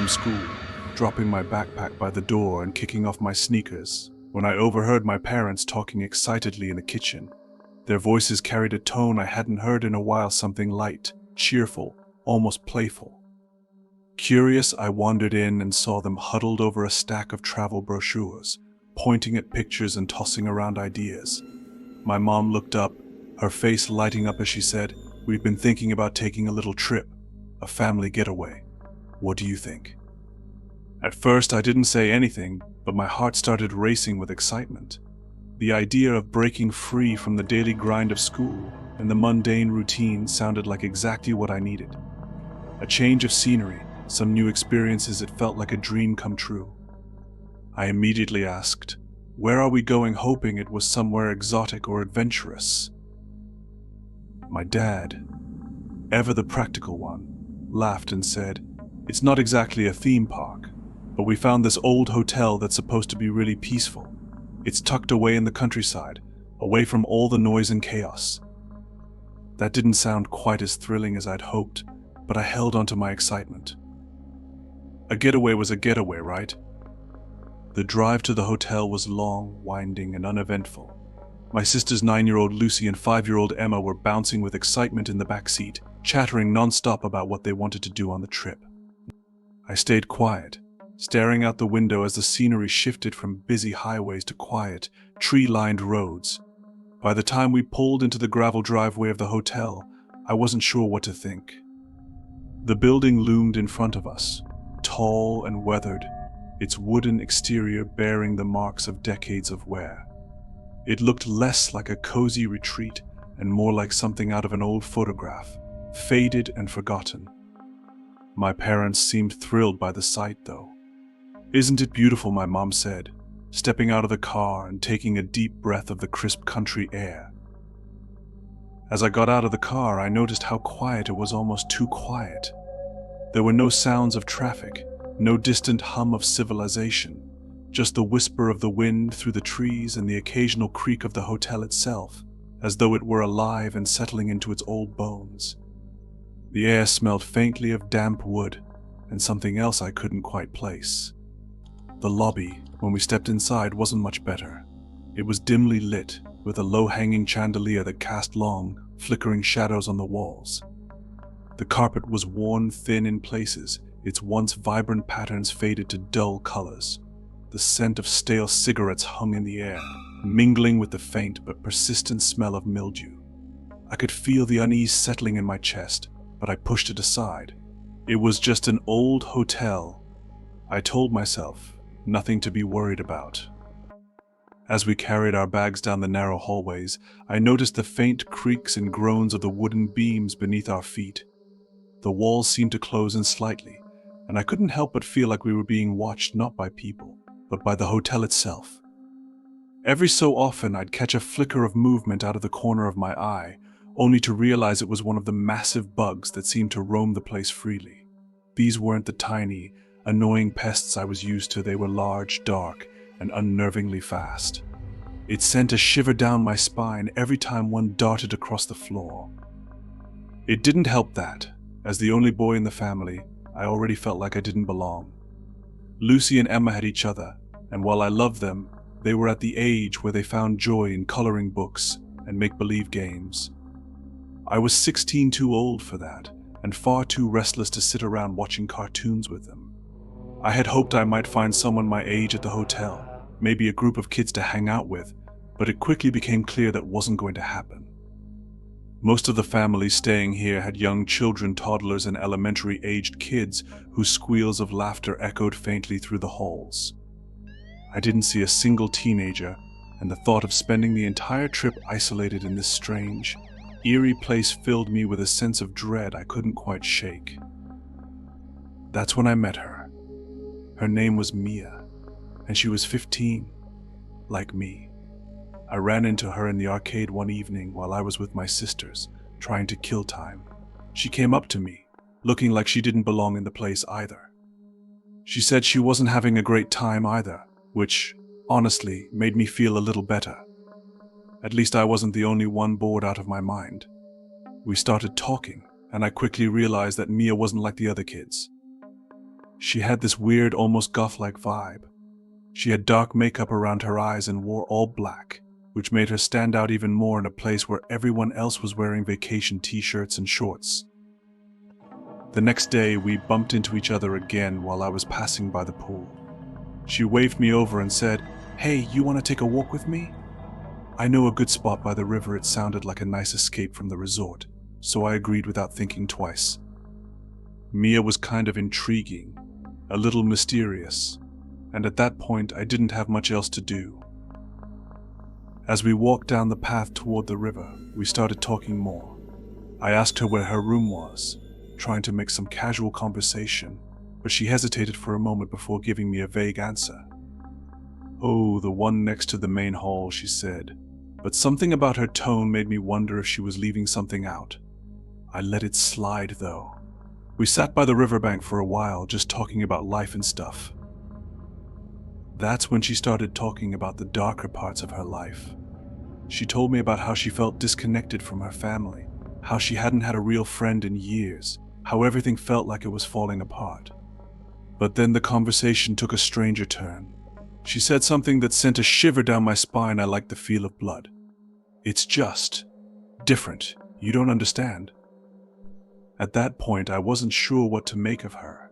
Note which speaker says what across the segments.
Speaker 1: from school, dropping my backpack by the door and kicking off my sneakers, when I overheard my parents talking excitedly in the kitchen. Their voices carried a tone I hadn't heard in a while, something light, cheerful, almost playful. Curious, I wandered in and saw them huddled over a stack of travel brochures, pointing at pictures and tossing around ideas. My mom looked up, her face lighting up as she said, "We've been thinking about taking a little trip, a family getaway. What do you think?" At first, I didn't say anything, but my heart started racing with excitement. The idea of breaking free from the daily grind of school and the mundane routine sounded like exactly what I needed. A change of scenery, some new experiences. It felt like a dream come true. I immediately asked, "Where are we going?" hoping it was somewhere exotic or adventurous. My dad, ever the practical one, laughed and said, "It's not exactly a theme park, but we found this old hotel that's supposed to be really peaceful. It's tucked away in the countryside, away from all the noise and chaos." That didn't sound quite as thrilling as I'd hoped, but I held onto my excitement. A getaway was a getaway, right? The drive to the hotel was long, winding, and uneventful. My sister's 9-year-old Lucy and 5-year-old Emma were bouncing with excitement in the back seat, chattering non-stop about what they wanted to do on the trip. I stayed quiet, staring out the window as the scenery shifted from busy highways to quiet, tree-lined roads. By the time we pulled into the gravel driveway of the hotel, I wasn't sure what to think. The building loomed in front of us, tall and weathered, its wooden exterior bearing the marks of decades of wear. It looked less like a cozy retreat and more like something out of an old photograph, faded and forgotten. My parents seemed thrilled by the sight, though. "Isn't it beautiful?" my mom said, stepping out of the car and taking a deep breath of the crisp country air. As I got out of the car, I noticed how quiet it was, almost too quiet. There were no sounds of traffic, no distant hum of civilization, just the whisper of the wind through the trees and the occasional creak of the hotel itself, as though it were alive and settling into its old bones. The air smelled faintly of damp wood and something else I couldn't quite place. The lobby, when we stepped inside, wasn't much better. It was dimly lit, with a low-hanging chandelier that cast long, flickering shadows on the walls. The carpet was worn thin in places, its once vibrant patterns faded to dull colors. The scent of stale cigarettes hung in the air, mingling with the faint but persistent smell of mildew. I could feel the unease settling in my chest, but I pushed it aside. It was just an old hotel. I told myself, nothing to be worried about. As we carried our bags down the narrow hallways, I noticed the faint creaks and groans of the wooden beams beneath our feet. The walls seemed to close in slightly, and I couldn't help but feel like we were being watched not by people, but by the hotel itself. Every so often, I'd catch a flicker of movement out of the corner of my eye, only to realize it was one of the massive bugs that seemed to roam the place freely. These weren't the tiny, annoying pests I was used to. They were large, dark, and unnervingly fast. It sent a shiver down my spine every time one darted across the floor. It didn't help that, as the only boy in the family, I already felt like I didn't belong. Lucy and Emma had each other, and while I loved them, they were at the age where they found joy in coloring books and make-believe games. I was 16 too old for that, and far too restless to sit around watching cartoons with them. I had hoped I might find someone my age at the hotel, maybe a group of kids to hang out with, but it quickly became clear that wasn't going to happen. Most of the families staying here had young children, toddlers, and elementary-aged kids whose squeals of laughter echoed faintly through the halls. I didn't see a single teenager, and the thought of spending the entire trip isolated in this strange, eerie place filled me with a sense of dread I couldn't quite shake. That's when I met her. Her name was Mia, and she was 15, like me. I ran into her in the arcade one evening while I was with my sisters, trying to kill time. She came up to me, looking like she didn't belong in the place either. She said she wasn't having a great time either, which, honestly, made me feel a little better. At least I wasn't the only one bored out of my mind. We started talking, and I quickly realized that Mia wasn't like the other kids. She had this weird, almost goth-like vibe. She had dark makeup around her eyes and wore all black, which made her stand out even more in a place where everyone else was wearing vacation t-shirts and shorts. The next day, we bumped into each other again while I was passing by the pool. She waved me over and said, "Hey, you want to take a walk with me?" I know a good spot by the river. It sounded like a nice escape from the resort, so I agreed without thinking twice. Mia was kind of intriguing, a little mysterious, and at that point I didn't have much else to do. As we walked down the path toward the river, we started talking more. I asked her where her room was, trying to make some casual conversation, but she hesitated for a moment before giving me a vague answer. "Oh, the one next to the main hall," she said, but something about her tone made me wonder if she was leaving something out. I let it slide, though. We sat by the riverbank for a while, just talking about life and stuff. That's when she started talking about the darker parts of her life. She told me about how she felt disconnected from her family, how she hadn't had a real friend in years, how everything felt like it was falling apart. But then the conversation took a stranger turn. She said something that sent a shiver down my spine. I like the feel of blood. "It's just different. You don't understand." At that point, I wasn't sure what to make of her.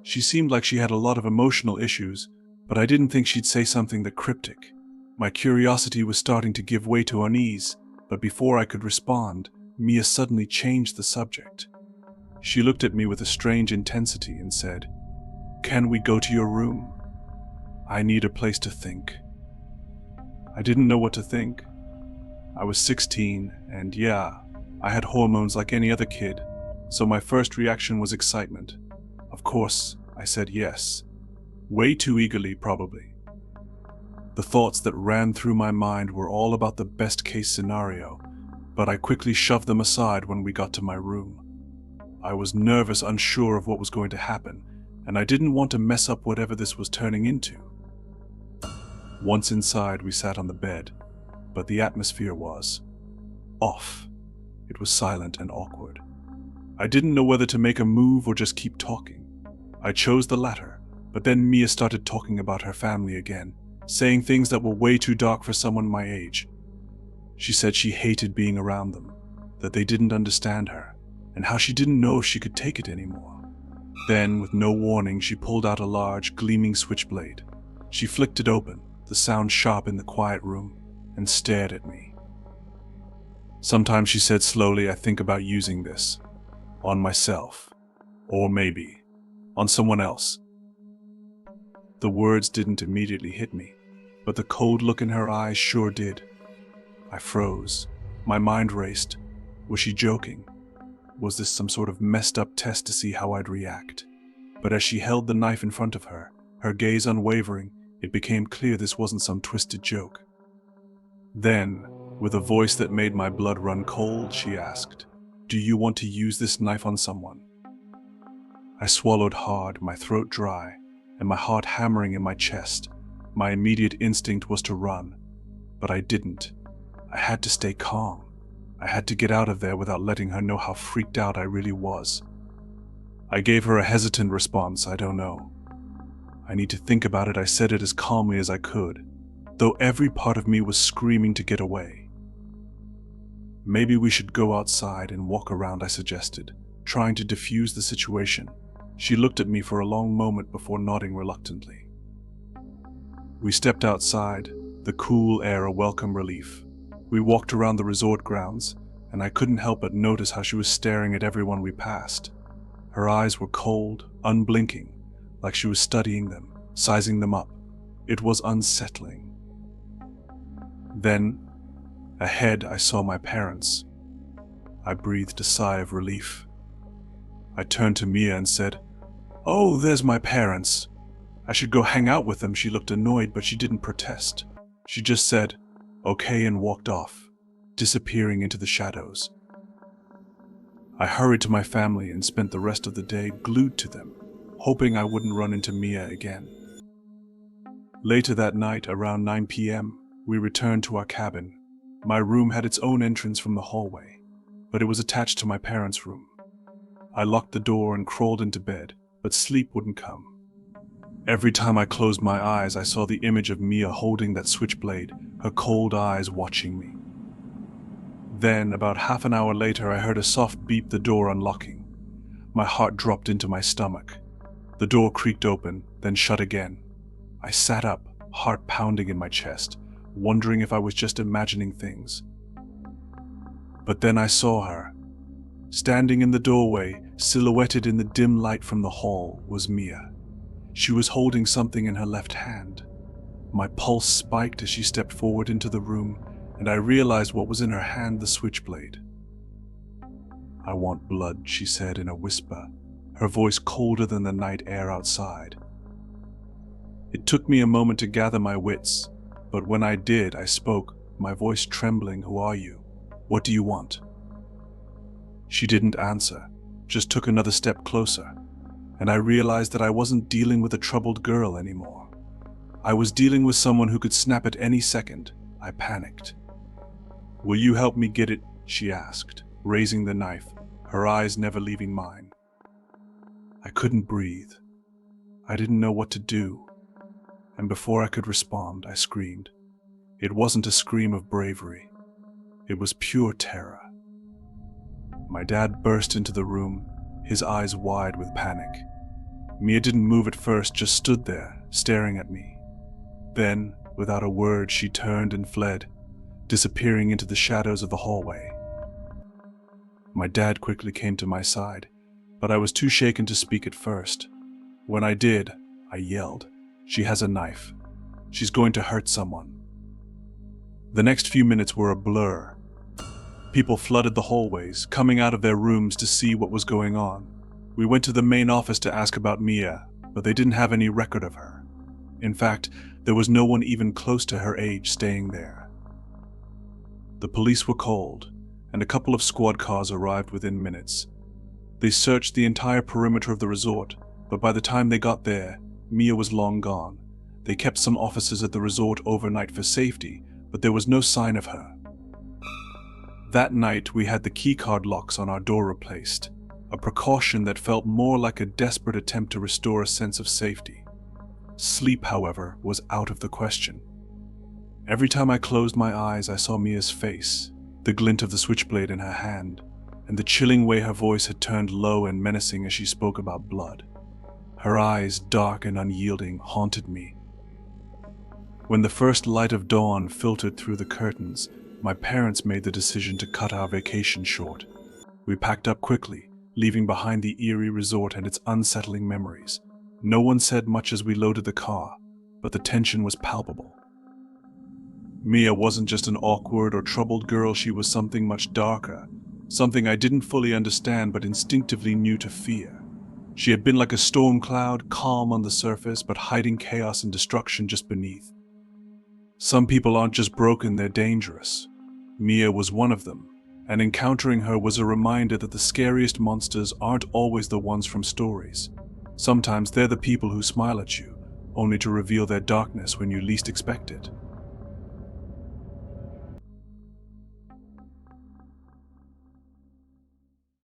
Speaker 1: She seemed like she had a lot of emotional issues, but I didn't think she'd say something that cryptic. My curiosity was starting to give way to unease, but before I could respond, Mia suddenly changed the subject. She looked at me with a strange intensity and said, "Can we go to your room? I need a place to think." I didn't know what to think. I was 16, and yeah, I had hormones like any other kid, so my first reaction was excitement. Of course, I said yes. Way too eagerly, probably. The thoughts that ran through my mind were all about the best-case scenario, but I quickly shoved them aside when we got to my room. I was nervous, unsure of what was going to happen, and I didn't want to mess up whatever this was turning into. Once inside, we sat on the bed, but the atmosphere was off. It was silent and awkward. I didn't know whether to make a move or just keep talking. I chose the latter, but then Mia started talking about her family again, saying things that were way too dark for someone my age. She said she hated being around them, that they didn't understand her, and how she didn't know if she could take it anymore. Then, with no warning, she pulled out a large, gleaming switchblade. She flicked it open, the sound sharp in the quiet room, and stared at me. "Sometimes," she said slowly, "I think about using this. On myself. Or maybe on someone else." The words didn't immediately hit me, but the cold look in her eyes sure did. I froze. My mind raced. Was she joking? Was this some sort of messed up test to see how I'd react? But as she held the knife in front of her, her gaze unwavering, it became clear this wasn't some twisted joke. Then, with a voice that made my blood run cold, she asked, "Do you want to use this knife on someone?" I swallowed hard, my throat dry, and my heart hammering in my chest. My immediate instinct was to run, but I didn't. I had to stay calm. I had to get out of there without letting her know how freaked out I really was. I gave her a hesitant response. "I don't know. I need to think about it." I said it as calmly as I could, though every part of me was screaming to get away. "Maybe we should go outside and walk around," I suggested, trying to defuse the situation. She looked at me for a long moment before nodding reluctantly. We stepped outside, the cool air a welcome relief. We walked around the resort grounds, and I couldn't help but notice how she was staring at everyone we passed. Her eyes were cold, unblinking, like she was studying them, sizing them up. It was unsettling. Then, ahead, I saw my parents. I breathed a sigh of relief. I turned to Mia and said, "Oh, there's my parents. I should go hang out with them." She looked annoyed, but she didn't protest. She just said, "Okay," and walked off, disappearing into the shadows. I hurried to my family and spent the rest of the day glued to them, hoping I wouldn't run into Mia again. Later that night, around 9 p.m., we returned to our cabin. My room had its own entrance from the hallway, but it was attached to my parents' room. I locked the door and crawled into bed, but sleep wouldn't come. Every time I closed my eyes, I saw the image of Mia holding that switchblade, her cold eyes watching me. Then, about half an hour later, I heard a soft beep, the door unlocking. My heart dropped into my stomach. The door creaked open, then shut again. I sat up, heart pounding in my chest, wondering if I was just imagining things. But then I saw her. Standing in the doorway, silhouetted in the dim light from the hall, was Mia. She was holding something in her left hand. My pulse spiked as she stepped forward into the room, and I realized what was in her hand: the switchblade. "I want blood," she said in a whisper, her voice colder than the night air outside. It took me a moment to gather my wits, but when I did, I spoke, my voice trembling. "Who are you? What do you want?" She didn't answer, just took another step closer, and I realized that I wasn't dealing with a troubled girl anymore. I was dealing with someone who could snap at any second. I panicked. "Will you help me get it?" she asked, raising the knife, her eyes never leaving mine. I couldn't breathe. I didn't know what to do. And before I could respond, I screamed. It wasn't a scream of bravery. It was pure terror. My dad burst into the room, his eyes wide with panic. Mia didn't move at first, just stood there, staring at me. Then, without a word, she turned and fled, disappearing into the shadows of the hallway. My dad quickly came to my side, but I was too shaken to speak at first. When I did, I yelled, "She has a knife. She's going to hurt someone." The next few minutes were a blur. People flooded the hallways, coming out of their rooms to see what was going on. We went to the main office to ask about Mia, but they didn't have any record of her. In fact, there was no one even close to her age staying there. The police were called, and a couple of squad cars arrived within minutes. They searched the entire perimeter of the resort, but by the time they got there, Mia was long gone. They kept some officers at the resort overnight for safety, but there was no sign of her. That night, we had the keycard locks on our door replaced, a precaution that felt more like a desperate attempt to restore a sense of safety. Sleep, however, was out of the question. Every time I closed my eyes, I saw Mia's face, the glint of the switchblade in her hand, and the chilling way her voice had turned low and menacing as she spoke about blood. Her eyes, dark and unyielding, haunted me. When the first light of dawn filtered through the curtains, my parents made the decision to cut our vacation short. We packed up quickly, leaving behind the eerie resort and its unsettling memories. No one said much as we loaded the car, but the tension was palpable. Mia wasn't just an awkward or troubled girl, she was something much darker, something I didn't fully understand but instinctively knew to fear. She had been like a storm cloud, calm on the surface, but hiding chaos and destruction just beneath. Some people aren't just broken, they're dangerous. Mia was one of them, and encountering her was a reminder that the scariest monsters aren't always the ones from stories. Sometimes they're the people who smile at you, only to reveal their darkness when you least expect it.